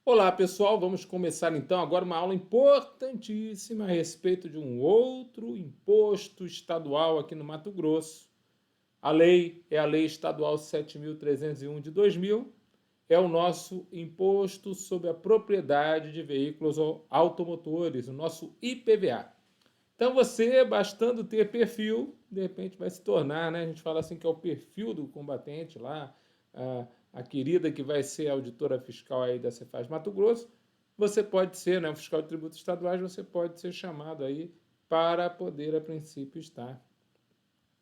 Olá, pessoal. Vamos começar então agora uma aula importantíssima a respeito de um outro imposto estadual aqui no Mato Grosso. A lei é a Lei Estadual 7.301 de 2000, é o nosso Imposto sobre a Propriedade de Veículos Automotores, o nosso IPVA. Então você, bastando ter perfil, de repente vai se tornar, né? A gente fala assim que é o perfil do combatente lá, a querida que vai ser a auditora fiscal aí da Cefaz Mato Grosso, você pode ser, né? O fiscal de tributos estaduais, você pode ser chamado aí para poder, a princípio, estar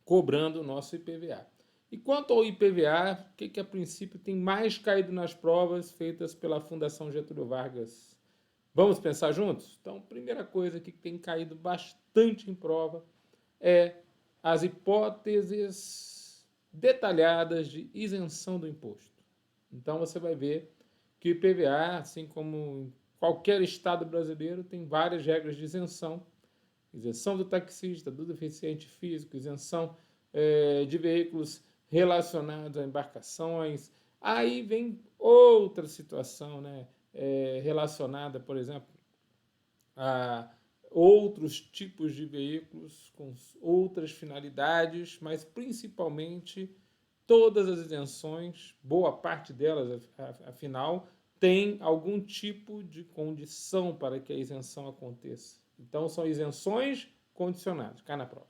cobrando o nosso IPVA. E quanto ao IPVA, o que a princípio tem mais caído nas provas feitas pela Fundação Getúlio Vargas? Vamos pensar juntos? Então, primeira coisa que tem caído bastante em prova é as hipóteses detalhadas de isenção do imposto. Então, você vai ver que o IPVA, assim como em qualquer estado brasileiro, tem várias regras de isenção. Isenção do taxista, do deficiente físico, isenção de veículos relacionados a embarcações. Aí vem outra situação, né? Relacionada, por exemplo, a outros tipos de veículos com outras finalidades, mas principalmente todas as isenções, boa parte delas, afinal, tem algum tipo de condição para que a isenção aconteça. Então, são isenções condicionadas. Cai na prova.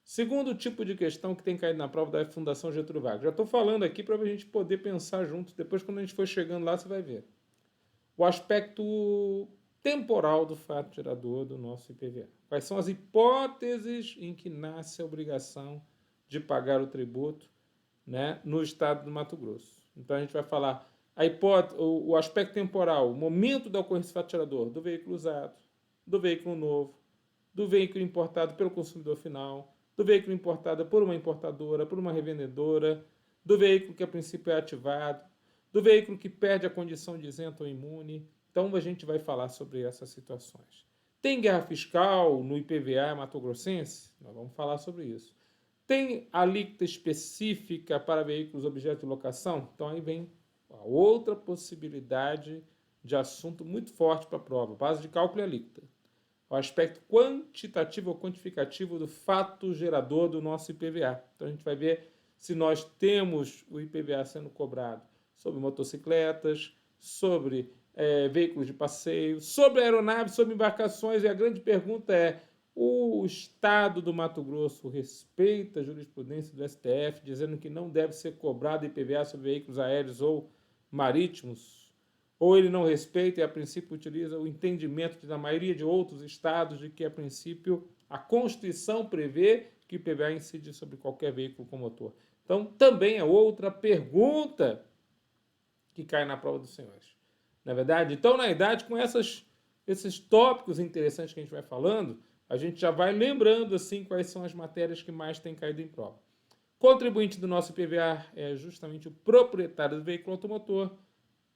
Segundo tipo de questão que tem caído na prova da Fundação Getúlio Vargas. Já estou falando aqui para a gente poder pensar juntos. Depois, quando a gente for chegando lá, você vai ver. O aspecto temporal do fato gerador do nosso IPVA. Quais são as hipóteses em que nasce a obrigação de pagar o tributo, né, no estado do Mato Grosso? Então a gente vai falar a hipótese, o aspecto temporal, o momento da ocorrência do fato gerador do veículo usado, do veículo novo, do veículo importado pelo consumidor final, do veículo importado por uma importadora, por uma revendedora, do veículo que a princípio é ativado, do veículo que perde a condição de isento ou imune. Então a gente vai falar sobre essas situações. Tem guerra fiscal no IPVA mato-grossense? Nós vamos falar sobre isso. Tem alíquota específica para veículos objeto de locação? Então aí vem a outra possibilidade de assunto muito forte para a prova. Base de cálculo e alíquota. O aspecto quantitativo ou quantificativo do fato gerador do nosso IPVA. Então a gente vai ver se nós temos o IPVA sendo cobrado sobre motocicletas, sobre veículos de passeio, sobre aeronaves, sobre embarcações. E a grande pergunta é: o Estado do Mato Grosso respeita a jurisprudência do STF, dizendo que não deve ser cobrado IPVA sobre veículos aéreos ou marítimos? Ou ele não respeita e, a princípio, utiliza o entendimento da maioria de outros estados de que, a princípio, a Constituição prevê que o IPVA incide sobre qualquer veículo com motor? Então, também é outra pergunta que cai na prova dos senhores. Na verdade, então, na idade, com esses tópicos interessantes que a gente vai falando, a gente já vai lembrando assim quais são as matérias que mais têm caído em prova. Contribuinte do nosso IPVA é justamente o proprietário do veículo automotor,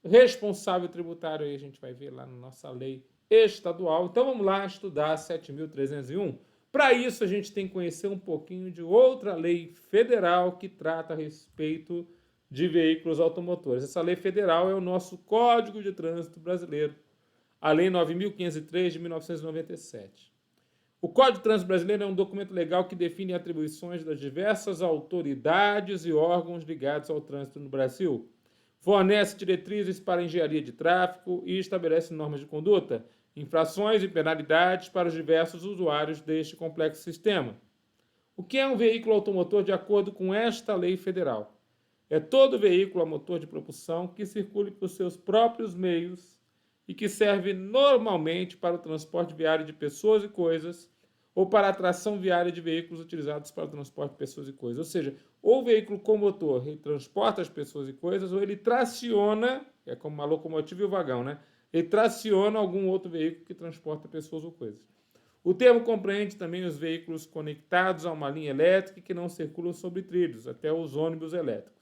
responsável tributário, aí a gente vai ver lá na nossa lei estadual. Então vamos lá estudar 7.301. Para isso, a gente tem que conhecer um pouquinho de outra lei federal que trata a respeito de veículos automotores. Essa lei federal é o nosso Código de Trânsito Brasileiro, a Lei 9.503 de 1997. O Código de Trânsito Brasileiro é um documento legal que define atribuições das diversas autoridades e órgãos ligados ao trânsito no Brasil, fornece diretrizes para a engenharia de tráfego e estabelece normas de conduta, infrações e penalidades para os diversos usuários deste complexo sistema. O que é um veículo automotor de acordo com esta lei federal? É todo veículo a motor de propulsão que circule por seus próprios meios e que serve normalmente para o transporte viário de pessoas e coisas ou para a tração viária de veículos utilizados para o transporte de pessoas e coisas. Ou seja, ou o veículo com motor ele transporta as pessoas e coisas, ou ele traciona, é como uma locomotiva e o vagão, né? Ele traciona algum outro veículo que transporta pessoas ou coisas. O termo compreende também os veículos conectados a uma linha elétrica que não circulam sobre trilhos, até os ônibus elétricos.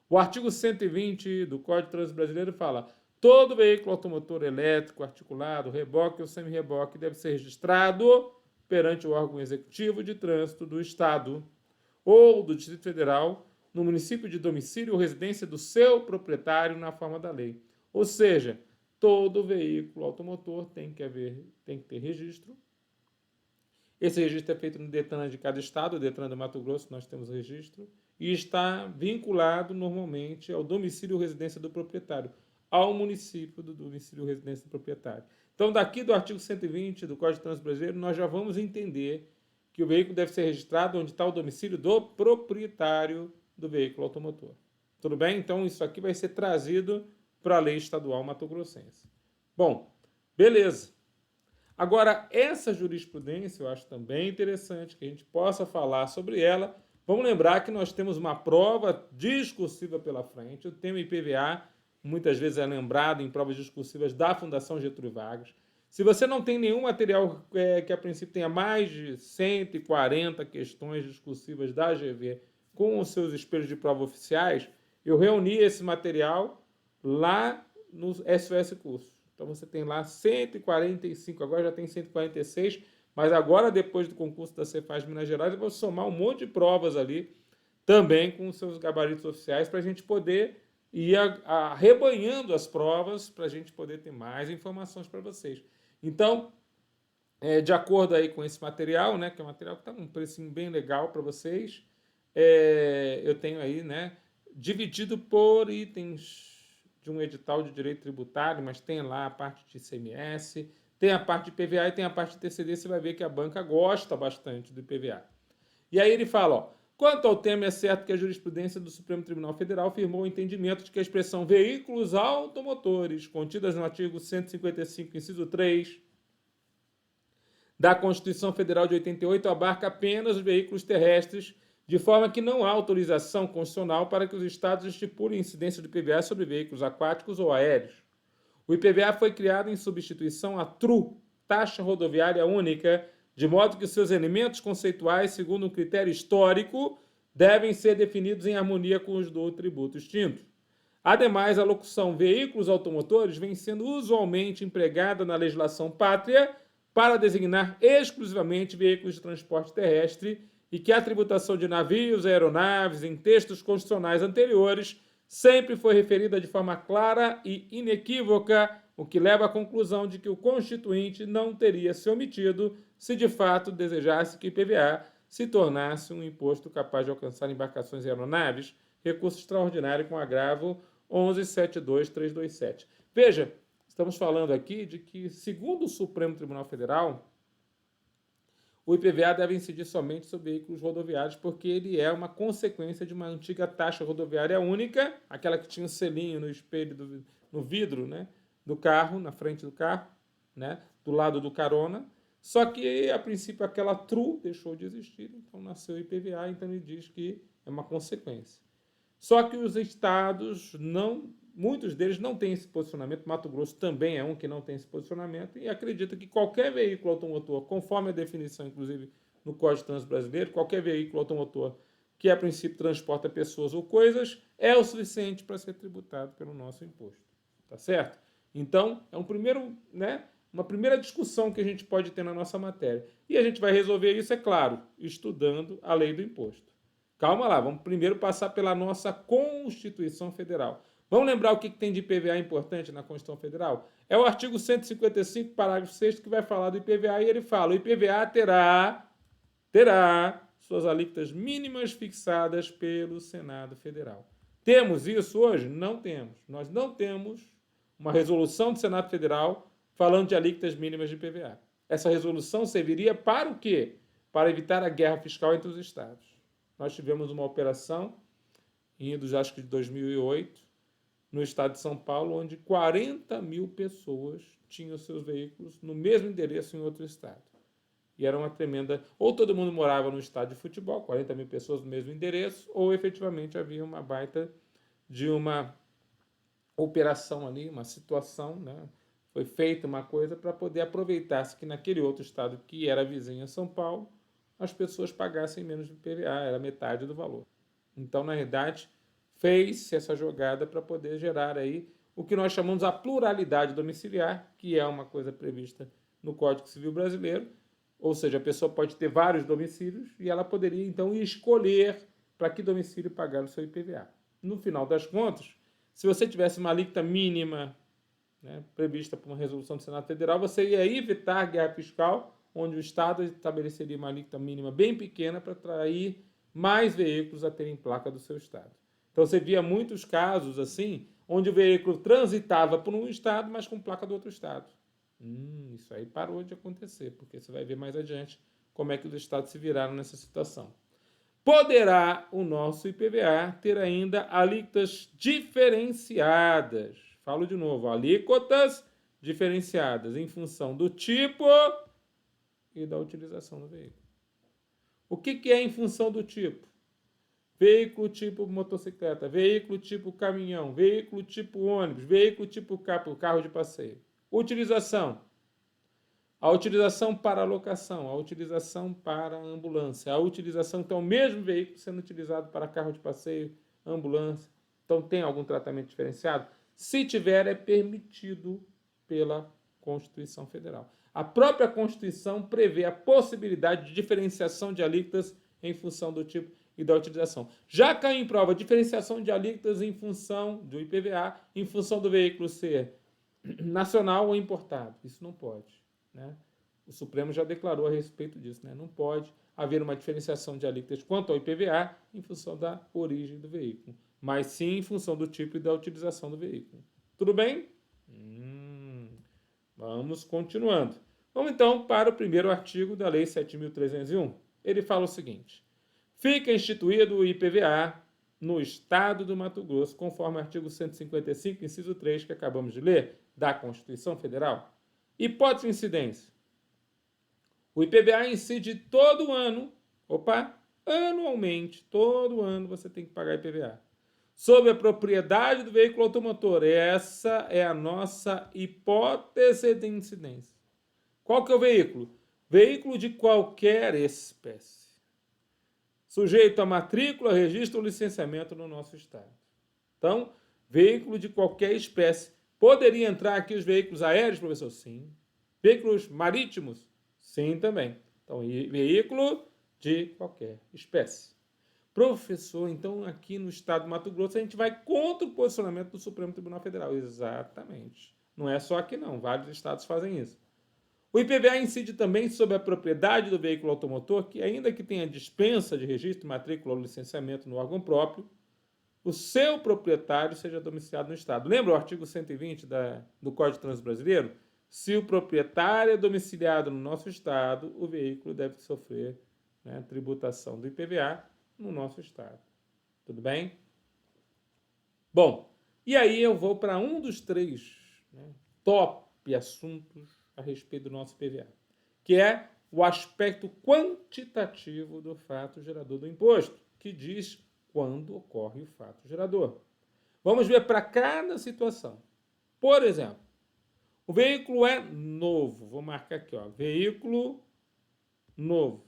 O artigo 120 do Código de Trânsito Brasileiro fala: todo veículo automotor elétrico, articulado, reboque ou semi-reboque deve ser registrado perante o órgão executivo de trânsito do Estado ou do Distrito Federal, no município de domicílio ou residência do seu proprietário, na forma da lei. Ou seja, todo veículo automotor tem que ter registro. Esse registro é feito no DETRAN de cada estado, o DETRAN do Mato Grosso, nós temos registro, e está vinculado normalmente ao domicílio ou residência do proprietário, ao município do domicílio ou residência do proprietário. Então, daqui do artigo 120 do Código de Trânsito Brasileiro, nós já vamos entender que o veículo deve ser registrado onde está o domicílio do proprietário do veículo automotor. Tudo bem? Então, isso aqui vai ser trazido para a lei estadual mato-grossense. Bom, beleza. Agora, essa jurisprudência eu acho também interessante que a gente possa falar sobre ela. Vamos lembrar que nós temos uma prova discursiva pela frente. O tema IPVA muitas vezes é lembrado em provas discursivas da Fundação Getúlio Vargas. Se você não tem nenhum material que a princípio tenha mais de 140 questões discursivas da AGV com os seus espelhos de prova oficiais, eu reuni esse material lá no SOS Curso. Então você tem lá 145, agora já tem 146, mas agora depois do concurso da Cefaz Minas Gerais eu vou somar um monte de provas ali, também com os seus gabaritos oficiais, para a gente poder ir arrebanhando as provas, para a gente poder ter mais informações para vocês. Então, de acordo aí com esse material, né, que é um material que está um precinho bem legal para vocês, eu tenho aí, né, dividido por itens de um edital de direito tributário, mas tem lá a parte de ICMS, tem a parte de IPVA e tem a parte de TCD, você vai ver que a banca gosta bastante do IPVA. E aí ele fala, ó, quanto ao tema, é certo que a jurisprudência do Supremo Tribunal Federal firmou o entendimento de que a expressão veículos automotores, contidas no artigo 155, inciso 3, da Constituição Federal de 88, abarca apenas os veículos terrestres, de forma que não há autorização constitucional para que os estados estipulem incidência do IPVA sobre veículos aquáticos ou aéreos. O IPVA foi criado em substituição à TRU, Taxa Rodoviária Única, de modo que seus elementos conceituais, segundo um critério histórico, devem ser definidos em harmonia com os do tributo extinto. Ademais, a locução veículos automotores vem sendo usualmente empregada na legislação pátria para designar exclusivamente veículos de transporte terrestre e que a tributação de navios e aeronaves em textos constitucionais anteriores sempre foi referida de forma clara e inequívoca, o que leva à conclusão de que o Constituinte não teria se omitido se de fato desejasse que o IPVA se tornasse um imposto capaz de alcançar embarcações e aeronaves, recurso extraordinário com agravo 11.72327. Veja, estamos falando aqui de que, segundo o Supremo Tribunal Federal, o IPVA deve incidir somente sobre veículos rodoviários, porque ele é uma consequência de uma antiga taxa rodoviária única, aquela que tinha um selinho no espelho, no vidro, né, do carro, na frente do carro, né, do lado do carona. Só que, a princípio, aquela TRU deixou de existir, então nasceu o IPVA, então ele diz que é uma consequência. Só que os estados, muitos deles não têm esse posicionamento. Mato Grosso também é um que não tem esse posicionamento e acredita que qualquer veículo automotor, conforme a definição, inclusive, no Código de Trânsito Brasileiro, qualquer veículo automotor que, a princípio, transporta pessoas ou coisas, é o suficiente para ser tributado pelo nosso imposto. Tá certo? Então, é uma primeira discussão que a gente pode ter na nossa matéria. E a gente vai resolver isso, é claro, estudando a lei do imposto. Calma lá, vamos primeiro passar pela nossa Constituição Federal. Vamos lembrar o que tem de IPVA importante na Constituição Federal? É o artigo 155, parágrafo 6º, que vai falar do IPVA, e ele fala: o IPVA terá suas alíquotas mínimas fixadas pelo Senado Federal. Temos isso hoje? Não temos. Nós não temos uma resolução do Senado Federal falando de alíquotas mínimas de IPVA. Essa resolução serviria para o quê? Para evitar a guerra fiscal entre os estados. Nós tivemos uma operação, acho que de 2008, no estado de São Paulo, onde 40 mil pessoas tinham seus veículos no mesmo endereço em outro estado. E era uma tremenda... Ou todo mundo morava no estádio de futebol, 40 mil pessoas no mesmo endereço, ou efetivamente havia uma baita de uma operação ali, uma situação, né? Foi feita uma coisa para poder aproveitar-se que naquele outro estado que era vizinho a São Paulo, as pessoas pagassem menos de IPVA, era metade do valor. Então, na realidade, fez-se essa jogada para poder gerar aí o que nós chamamos a pluralidade domiciliar, que é uma coisa prevista no Código Civil Brasileiro, ou seja, a pessoa pode ter vários domicílios e ela poderia, então, escolher para que domicílio pagar o seu IPVA. No final das contas, se você tivesse uma alíquota mínima né, prevista por uma resolução do Senado Federal, você ia evitar a guerra fiscal, onde o Estado estabeleceria uma alíquota mínima bem pequena para atrair mais veículos a terem placa do seu Estado. Então você via muitos casos assim, onde o veículo transitava por um Estado, mas com placa do outro Estado. Isso aí parou de acontecer, porque você vai ver mais adiante como é que os Estados se viraram nessa situação. Poderá o nosso IPVA ter ainda alíquotas diferenciadas. Falo de novo, alíquotas diferenciadas em função do tipo e da utilização do veículo. O que é em função do tipo? Veículo tipo motocicleta, veículo tipo caminhão, veículo tipo ônibus, veículo tipo carro de passeio. Utilização. A utilização para locação, a utilização para ambulância, a utilização, então, o mesmo veículo sendo utilizado para carro de passeio, ambulância. Então, tem algum tratamento diferenciado? Se tiver, é permitido pela Constituição Federal. A própria Constituição prevê a possibilidade de diferenciação de alíquotas em função do tipo e da utilização. Já caiu em prova a diferenciação de alíquotas em função do IPVA, em função do veículo ser nacional ou importado. Isso não pode, né? O Supremo já declarou a respeito disso, né? Não pode haver uma diferenciação de alíquotas quanto ao IPVA em função da origem do veículo, mas sim em função do tipo e da utilização do veículo. Tudo bem? Vamos continuando. Vamos então para o primeiro artigo da Lei 7.301. Ele fala o seguinte: fica instituído o IPVA no Estado do Mato Grosso, conforme o artigo 155, inciso 3, que acabamos de ler, da Constituição Federal. Hipótese de incidência. O IPVA incide todo ano, anualmente, todo ano você tem que pagar IPVA, sobre a propriedade do veículo automotor. Essa é a nossa hipótese de incidência. Qual que é o veículo? Veículo de qualquer espécie, sujeito a matrícula, registro ou licenciamento no nosso estado. Então, veículo de qualquer espécie. Poderia entrar aqui os veículos aéreos, professor? Sim. Veículos marítimos? Sim, também. Então, veículo de qualquer espécie. Professor, então aqui no estado do Mato Grosso a gente vai contra o posicionamento do Supremo Tribunal Federal. Exatamente. Não é só aqui não, vários estados fazem isso. O IPVA incide também sobre a propriedade do veículo automotor, que ainda que tenha dispensa de registro, matrícula ou licenciamento no órgão próprio, o seu proprietário seja domiciliado no estado. Lembra o artigo 120 do Código de Trânsito Brasileiro? Se o proprietário é domiciliado no nosso estado, o veículo deve sofrer, né, tributação do IPVA no nosso estado. Tudo bem? Bom, e aí eu vou para um dos três, né, top assuntos a respeito do nosso IPVA, que é o aspecto quantitativo do fato gerador do imposto, que diz quando ocorre o fato gerador. Vamos ver para cada situação. Por exemplo, o veículo é novo. Vou marcar aqui, ó, veículo novo.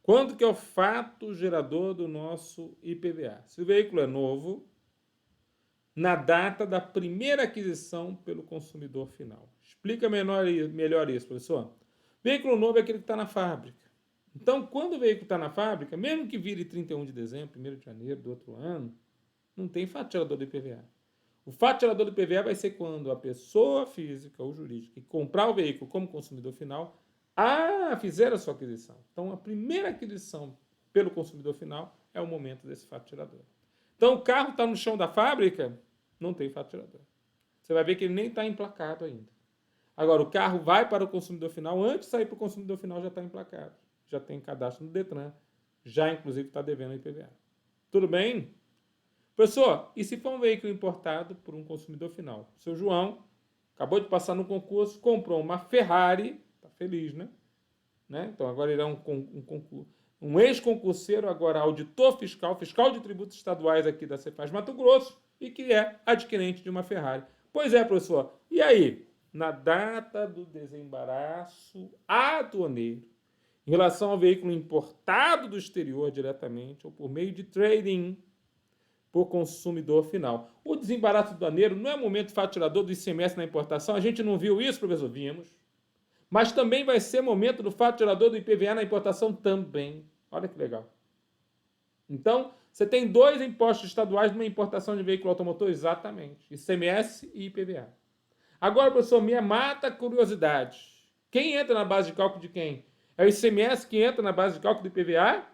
Quando que é o fato gerador do nosso IPVA? Se o veículo é novo, na data da primeira aquisição pelo consumidor final. Explica melhor isso, professor. Veículo novo é aquele que está na fábrica. Então, quando o veículo está na fábrica, mesmo que vire 31 de dezembro, 1º de janeiro do outro ano, não tem fato gerador do IPVA. O fato gerador do IPVA vai ser quando a pessoa física ou jurídica que comprar o veículo como consumidor final fizer a sua aquisição. Então, a primeira aquisição pelo consumidor final é o momento desse fato gerador. Então, o carro está no chão da fábrica, não tem fato gerador. Você vai ver que ele nem está emplacado ainda. Agora, o carro vai para o consumidor final, antes de sair para o consumidor final já está emplacado. Já tem cadastro no Detran, já inclusive está devendo IPVA. Tudo bem? Professor, e se for um veículo importado por um consumidor final? O seu João acabou de passar no concurso, comprou uma Ferrari, está feliz, né? Então agora ele é um ex-concurseiro, agora auditor fiscal, fiscal de tributos estaduais aqui da Cefaz Mato Grosso, e que é adquirente de uma Ferrari. Pois é, professor, e aí? Na data do desembaraço aduaneiro, em relação ao veículo importado do exterior diretamente ou por meio de trading por consumidor final. O desembaraço aduaneiro não é momento faturador do ICMS na importação? A gente não viu isso, professor? Vimos. Mas também vai ser momento do faturador do IPVA na importação também. Olha que legal. Então, você tem dois impostos estaduais numa importação de veículo automotor? Exatamente. ICMS e IPVA. Agora, professor, minha mata a curiosidade. Quem entra na base de cálculo de quem? É o ICMS que entra na base de cálculo do IPVA?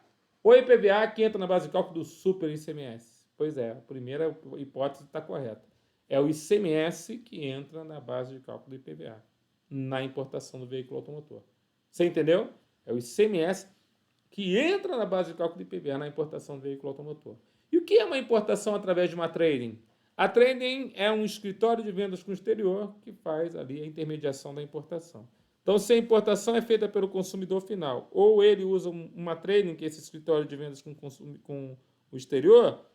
Ou é o IPVA que entra na base de cálculo do super ICMS? Pois é, a primeira hipótese está correta. É o ICMS que entra na base de cálculo do IPVA, na importação do veículo automotor. Você entendeu? É o ICMS que entra na base de cálculo do IPVA na importação do veículo automotor. E o que é uma importação através de uma trading? A trading é um escritório de vendas com o exterior que faz ali a intermediação da importação. Então, se a importação é feita pelo consumidor final, ou ele usa uma trading, que é esse escritório de vendas com o exterior,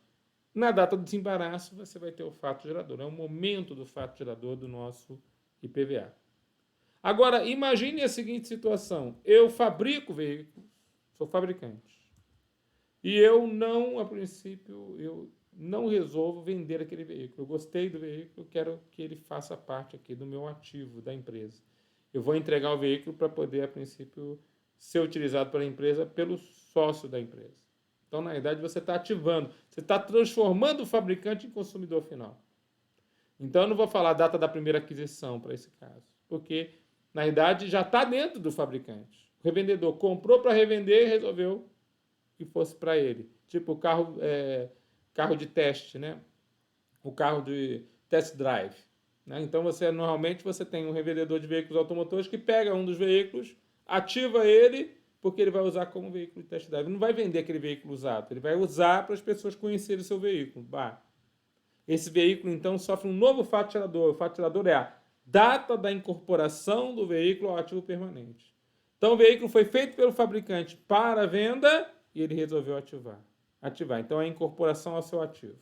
na data do desembaraço você vai ter o fato gerador. É o momento do fato gerador do nosso IPVA. Agora, imagine a seguinte situação. Eu fabrico veículos, sou fabricante, e eu não, a princípio, eu não resolvo vender aquele veículo. Eu gostei do veículo, quero que ele faça parte aqui do meu ativo da empresa. Eu vou entregar o veículo para poder, a princípio, ser utilizado pela empresa, pelo sócio da empresa. Então, na verdade, você está ativando, você está transformando o fabricante em consumidor final. Então, eu não vou falar a data da primeira aquisição para esse caso, porque, na verdade, já está dentro do fabricante. O revendedor comprou para revender e resolveu que fosse para ele. Tipo o carro de teste, né? O carro de test drive. Né? Então, normalmente você tem um revendedor de veículos automotores que pega um dos veículos, ativa ele, porque ele vai usar como veículo de test drive. Ele não vai vender aquele veículo usado, ele vai usar para as pessoas conhecerem o seu veículo. Bah. Esse veículo, então, sofre um novo fato gerador. O fato gerador é a data da incorporação do veículo ao ativo permanente. Então, o veículo foi feito pelo fabricante para venda e ele resolveu ativar. Então, é a incorporação ao seu ativo.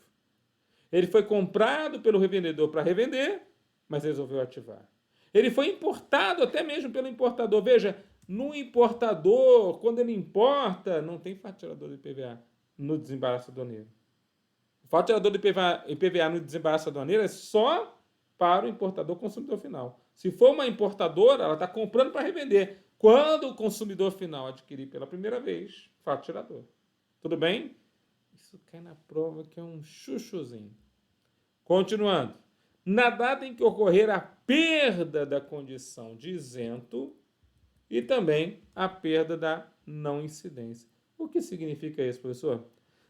Ele foi comprado pelo revendedor para revender, mas resolveu ativar. Ele foi importado até mesmo pelo importador. Veja, no importador, quando ele importa, não tem fato gerador do IPVA no desembaraço aduaneiro. O fato gerador do IPVA no desembaraço aduaneiro é só para o importador consumidor final. Se for uma importadora, ela está comprando para revender. Quando o consumidor final adquirir pela primeira vez, fato gerador. Tudo bem? Isso cai na prova que é um chuchuzinho. Continuando. Na data em que ocorrer a perda da condição de isento e também a perda da não incidência. O que significa isso, professor?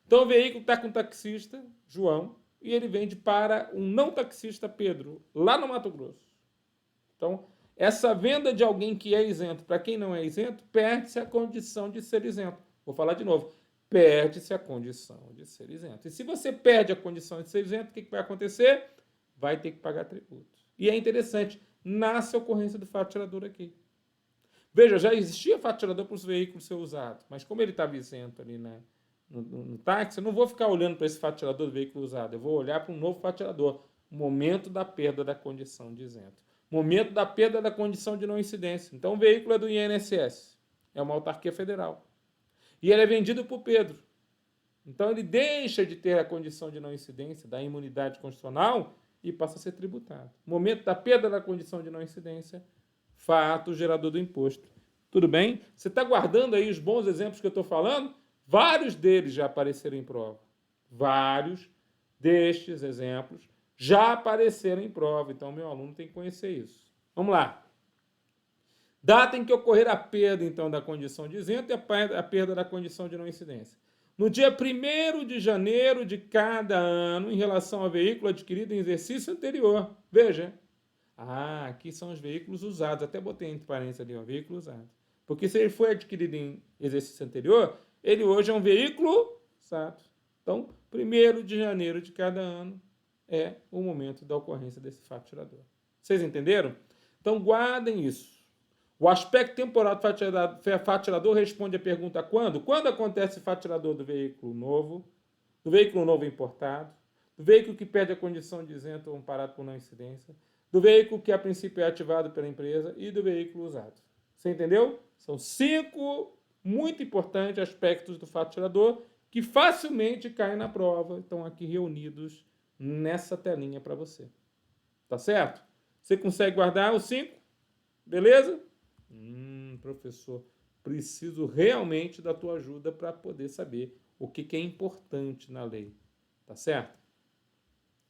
Então o veículo está com o taxista, João, e ele vende para um não taxista, Pedro, lá no Mato Grosso. Então, essa venda de alguém que é isento para quem não é isento, perde-se a condição de ser isento. Vou falar de novo. Perde-se a condição de ser isento. E se você perde a condição de ser isento, o que vai acontecer? Vai ter que pagar tributo. E é interessante, nasce a ocorrência do fato gerador aqui. Veja, já existia fato gerador para os veículos ser usados, mas como ele estava isento ali no táxi, eu não vou ficar olhando para esse fato gerador do veículo usado, eu vou olhar para um novo fato gerador, momento da perda da condição de isento. Momento da perda da condição de não incidência. Então, o veículo é do INSS, é uma autarquia federal. E ele é vendido por Pedro. Então, ele deixa de ter a condição de não incidência, da imunidade constitucional, e passa a ser tributado. Momento da perda da condição de não incidência, fato gerador do imposto. Tudo bem? Você está guardando aí os bons exemplos que eu estou falando? Vários deles já apareceram em prova. Vários destes exemplos já apareceram em prova. Então, meu aluno tem que conhecer isso. Vamos lá. Data em que ocorrer a perda, então, da condição de isento e a perda da condição de não incidência. No dia 1º de janeiro de cada ano, em relação ao veículo adquirido em exercício anterior. Veja. Aqui são os veículos usados. Até botei entre parênteses ali, veículo usado. Porque se ele foi adquirido em exercício anterior, ele hoje é um veículo usado. Então, 1º de janeiro de cada ano é o momento da ocorrência desse fato gerador. Vocês entenderam? Então, guardem isso. O aspecto temporal do fato gerador responde à pergunta quando? Quando acontece o fato gerador do veículo novo importado, do veículo que perde a condição de isento ou amparado por não incidência, do veículo que a princípio é ativado pela empresa e do veículo usado. Você entendeu? São 5 muito importantes aspectos do fato gerador que facilmente caem na prova, estão aqui reunidos nessa telinha para você. Tá certo? Você consegue guardar os 5? Beleza? Professor, preciso realmente da tua ajuda para poder saber o que é importante na lei. Tá certo?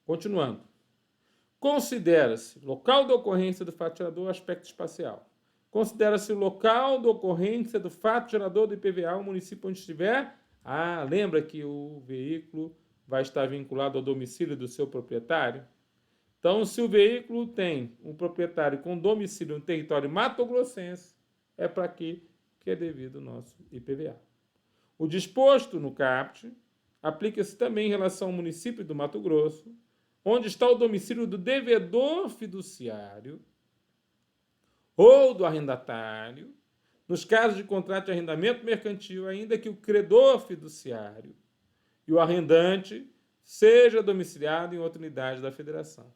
Continuando. Considera-se local da ocorrência do fato gerador o aspecto espacial. Considera-se o local da ocorrência do fato gerador do IPVA o município onde estiver. Lembra que o veículo vai estar vinculado ao domicílio do seu proprietário? Então, se o veículo tem um proprietário com domicílio no território mato-grossense, é para aqui que é devido o nosso IPVA. O disposto no caput aplica-se também em relação ao município do Mato Grosso, onde está o domicílio do devedor fiduciário ou do arrendatário, nos casos de contrato de arrendamento mercantil, ainda que o credor fiduciário e o arrendante seja domiciliado em outra unidade da federação.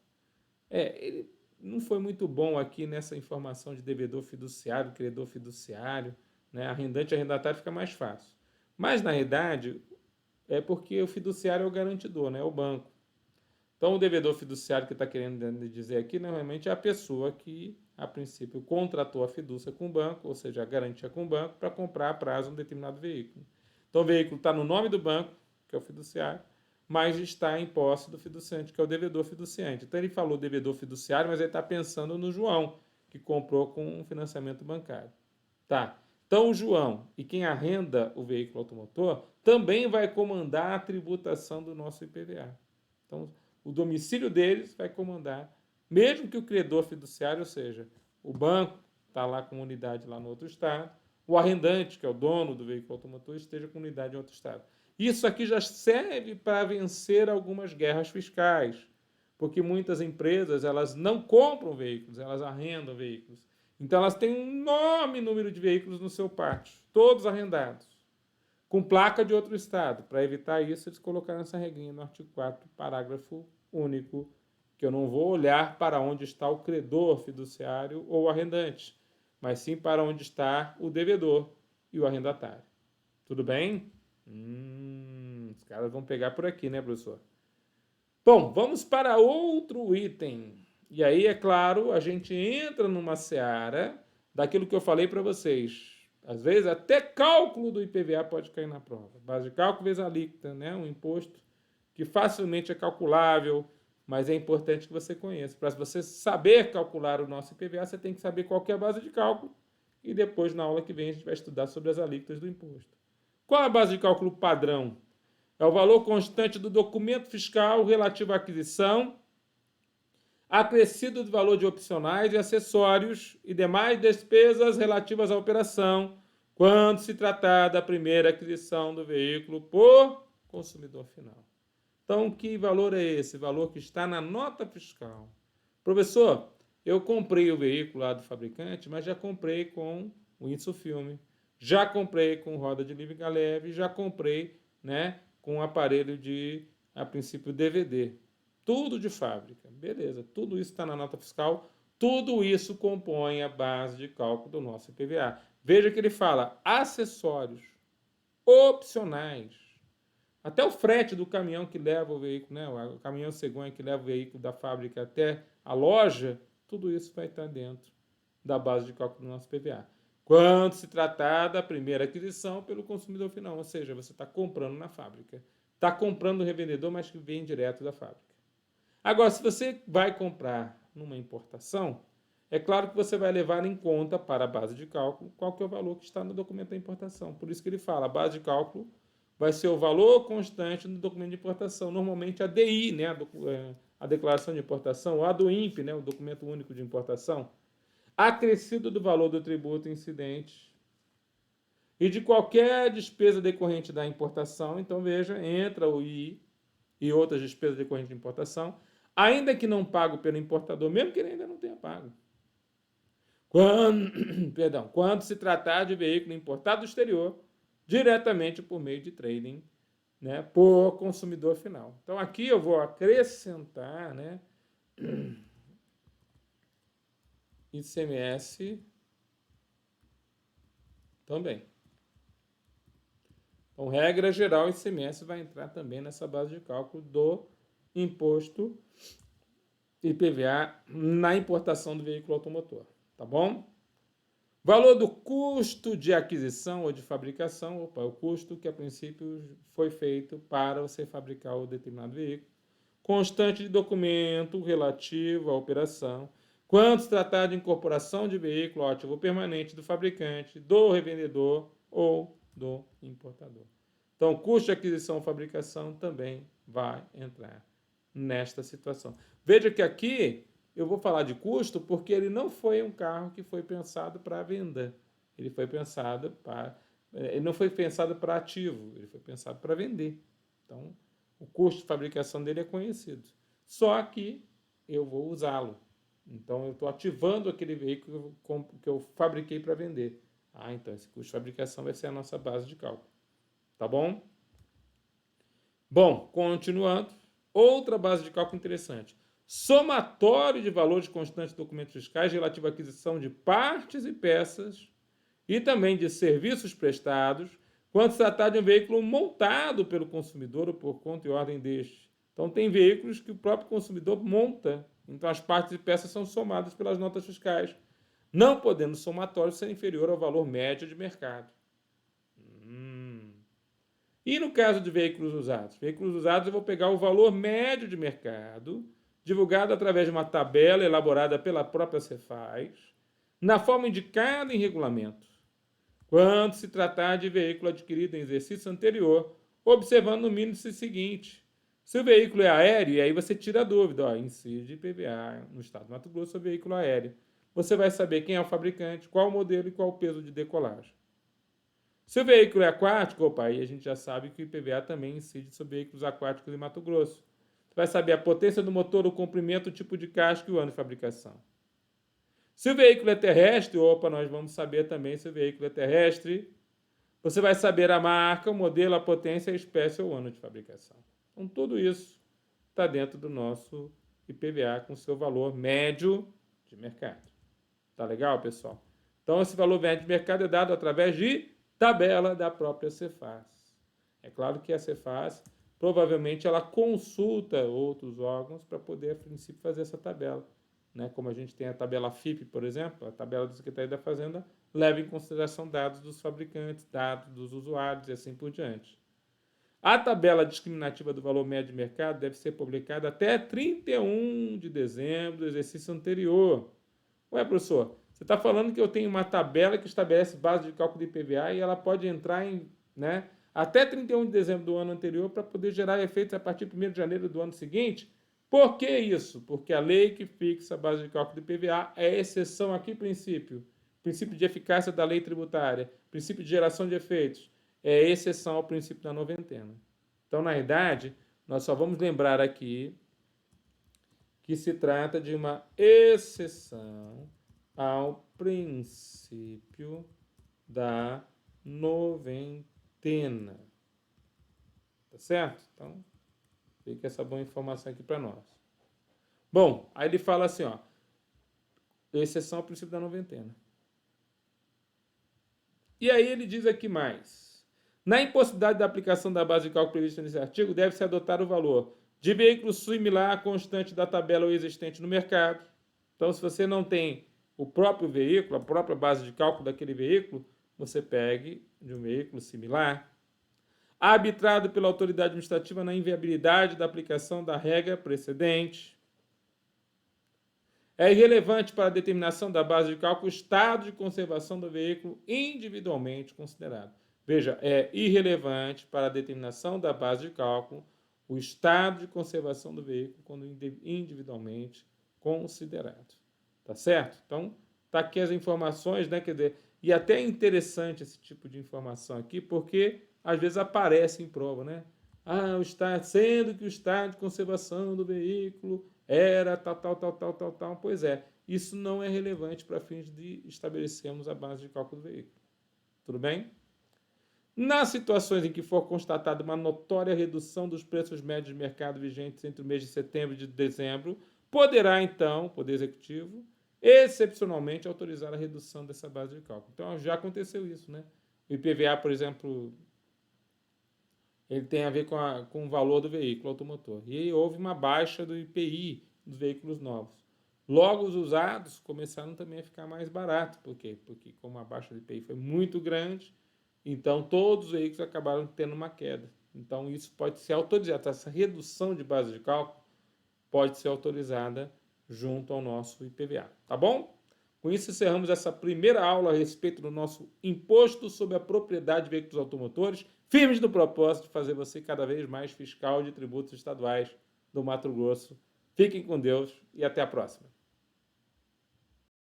Ele não foi muito bom aqui nessa informação de devedor fiduciário, credor fiduciário, né? Arrendante e arrendatário fica mais fácil. Mas, na realidade, é porque o fiduciário é o garantidor, né? É o banco. Então, o devedor fiduciário que está querendo dizer aqui, normalmente, é a pessoa que, a princípio, contratou a fidúcia com o banco, ou seja, a garantia com o banco, para comprar a prazo um determinado veículo. Então, o veículo está no nome do banco, que é o fiduciário, mas está em posse do fiduciante, que é o devedor fiduciante. Então, ele falou devedor fiduciário, mas ele está pensando no João, que comprou com um financiamento bancário. Tá. Então, o João e quem arrenda o veículo automotor também vai comandar a tributação do nosso IPVA. Então, o domicílio deles vai comandar, mesmo que o credor fiduciário, ou seja, o banco está lá com unidade lá no outro estado, o arrendante, que é o dono do veículo automotor, esteja com unidade em outro estado. Isso aqui já serve para vencer algumas guerras fiscais, porque muitas empresas elas não compram veículos, elas arrendam veículos. Então, elas têm um enorme número de veículos no seu pátio, todos arrendados, com placa de outro estado. Para evitar isso, eles colocaram essa regrinha no artigo 4º, parágrafo único, que eu não vou olhar para onde está o credor fiduciário ou o arrendante, mas sim para onde está o devedor e o arrendatário. Tudo bem? Os caras vão pegar por aqui, né, professor? Bom, vamos para outro item. E aí, é claro, a gente entra numa seara daquilo que eu falei para vocês. Às vezes, até cálculo do IPVA pode cair na prova. Base de cálculo vezes alíquota, né? Um imposto que facilmente é calculável, mas é importante que você conheça. Para você saber calcular o nosso IPVA, você tem que saber qual que é a base de cálculo. E depois, na aula que vem, a gente vai estudar sobre as alíquotas do imposto. Qual é a base de cálculo padrão? É o valor constante do documento fiscal relativo à aquisição, acrescido do valor de opcionais e acessórios e demais despesas relativas à operação, quando se tratar da primeira aquisição do veículo por consumidor final. Então, que valor é esse? Valor que está na nota fiscal. Professor, eu comprei o veículo lá do fabricante, mas já comprei com o Insufilme, já comprei com roda de liga leve, já comprei, né, com um aparelho de, a princípio, DVD. Tudo de fábrica. Beleza, tudo isso está na nota fiscal, tudo isso compõe a base de cálculo do nosso IPVA. Veja que ele fala acessórios, opcionais, até o frete do caminhão que leva o veículo, né, o caminhão cegonha que leva o veículo da fábrica até a loja, tudo isso vai estar dentro da base de cálculo do nosso IPVA. Quando se tratar da primeira aquisição pelo consumidor final, ou seja, você está comprando na fábrica. Está comprando no revendedor, mas que vem direto da fábrica. Agora, se você vai comprar numa importação, é claro que você vai levar em conta para a base de cálculo qual que é o valor que está no documento da importação. Por isso que ele fala, a base de cálculo vai ser o valor constante no documento de importação. Normalmente a DI, né, a declaração de importação, ou a do INPE, né, o documento único de importação, acrescido do valor do tributo incidente e de qualquer despesa decorrente da importação. Então, veja, entra o II e outras despesas decorrentes de importação, ainda que não pago pelo importador, mesmo que ele ainda não tenha pago. Quando se tratar de veículo importado do exterior, diretamente por meio de trading, né, por consumidor final. Então, aqui eu vou acrescentar, né, ICMS também. Então, regra geral, ICMS vai entrar também nessa base de cálculo do imposto IPVA na importação do veículo automotor, tá bom? Valor do custo de aquisição ou de fabricação, o custo que a princípio foi feito para você fabricar o determinado veículo, constante de documento relativo à operação, quando se tratar de incorporação de veículo ao ativo permanente do fabricante, do revendedor ou do importador. Então, custo de aquisição ou fabricação também vai entrar nesta situação. Veja que aqui eu vou falar de custo porque ele não foi um carro que foi pensado para venda. Ele não foi pensado para ativo, ele foi pensado para vender. Então, o custo de fabricação dele é conhecido. Só que eu vou usá-lo. Então, eu estou ativando aquele veículo que eu fabriquei para vender. Então esse custo de fabricação vai ser a nossa base de cálculo. Tá bom? Bom, continuando. Outra base de cálculo interessante. Somatório de valores constantes de documentos fiscais relativo à aquisição de partes e peças e também de serviços prestados quando se tratar de um veículo montado pelo consumidor ou por conta e ordem deste. Então, tem veículos que o próprio consumidor monta. Então, as partes e peças são somadas pelas notas fiscais, não podendo o somatório ser inferior ao valor médio de mercado. E no caso de veículos usados? Veículos usados eu vou pegar o valor médio de mercado, divulgado através de uma tabela elaborada pela própria Cefaz, na forma indicada em regulamento, quando se tratar de veículo adquirido em exercício anterior, observando no mínimo o seguinte: se o veículo é aéreo, e aí você tira a dúvida, incide IPVA no estado do Mato Grosso, é veículo aéreo. Você vai saber quem é o fabricante, qual o modelo e qual o peso de decolagem. Se o veículo é aquático, aí a gente já sabe que o IPVA também incide sobre veículos aquáticos em Mato Grosso. Você vai saber a potência do motor, o comprimento, o tipo de casco e o ano de fabricação. Se o veículo é terrestre, nós vamos saber também se o veículo é terrestre. Você vai saber a marca, o modelo, a potência, a espécie ou o ano de fabricação. Então, tudo isso está dentro do nosso IPVA com seu valor médio de mercado. Tá legal, pessoal? Então, esse valor médio de mercado é dado através de tabela da própria Cefaz. É claro que a Cefaz, provavelmente, ela consulta outros órgãos para poder, a princípio, fazer essa tabela. Como a gente tem a tabela FIP, por exemplo, a tabela do Secretaria da Fazenda leva em consideração dados dos fabricantes, dados dos usuários e assim por diante. A tabela discriminativa do valor médio de mercado deve ser publicada até 31 de dezembro do exercício anterior. Ué, professor, você está falando que eu tenho uma tabela que estabelece base de cálculo de IPVA e ela pode entrar até 31 de dezembro do ano anterior para poder gerar efeitos a partir de 1º de janeiro do ano seguinte? Por que isso? Porque a lei que fixa a base de cálculo do IPVA é exceção a que princípio? Princípio de eficácia da lei tributária, princípio de geração de efeitos, é exceção ao princípio da noventena. Então, na verdade, nós só vamos lembrar aqui que se trata de uma exceção ao princípio da noventena. Tá certo? Então, fica essa boa informação aqui para nós. Bom, aí ele fala assim, exceção ao princípio da noventena. E aí ele diz aqui mais. Na impossibilidade da aplicação da base de cálculo prevista nesse artigo, deve-se adotar o valor de veículo similar à constante da tabela ou existente no mercado. Então, se você não tem o próprio veículo, a própria base de cálculo daquele veículo, você pegue de um veículo similar. Arbitrado pela autoridade administrativa na inviabilidade da aplicação da regra precedente. É irrelevante para a determinação da base de cálculo o estado de conservação do veículo individualmente considerado. Veja, é irrelevante para a determinação da base de cálculo o estado de conservação do veículo quando individualmente considerado. Tá certo? Então, tá aqui as informações, Quer dizer, e até é interessante esse tipo de informação aqui, porque às vezes aparece em prova, sendo que o estado de conservação do veículo era tal. Pois é, isso não é relevante para fins de estabelecermos a base de cálculo do veículo. Tudo bem? Nas situações em que for constatada uma notória redução dos preços médios de mercado vigentes entre o mês de setembro e de dezembro, poderá, então, o Poder Executivo, excepcionalmente, autorizar a redução dessa base de cálculo. Então, já aconteceu isso, O IPVA, por exemplo, ele tem a ver com o valor do veículo automotor. E aí houve uma baixa do IPI dos veículos novos. Logo, os usados começaram também a ficar mais baratos. Por quê? Porque como a baixa do IPI foi muito grande, então todos os veículos acabaram tendo uma queda. Então, isso pode ser autorizado. Essa redução de base de cálculo pode ser autorizada junto ao nosso IPVA, tá bom? Com isso, encerramos essa primeira aula a respeito do nosso imposto sobre a propriedade de veículos automotores, firmes no propósito de fazer você cada vez mais fiscal de tributos estaduais do Mato Grosso. Fiquem com Deus e até a próxima.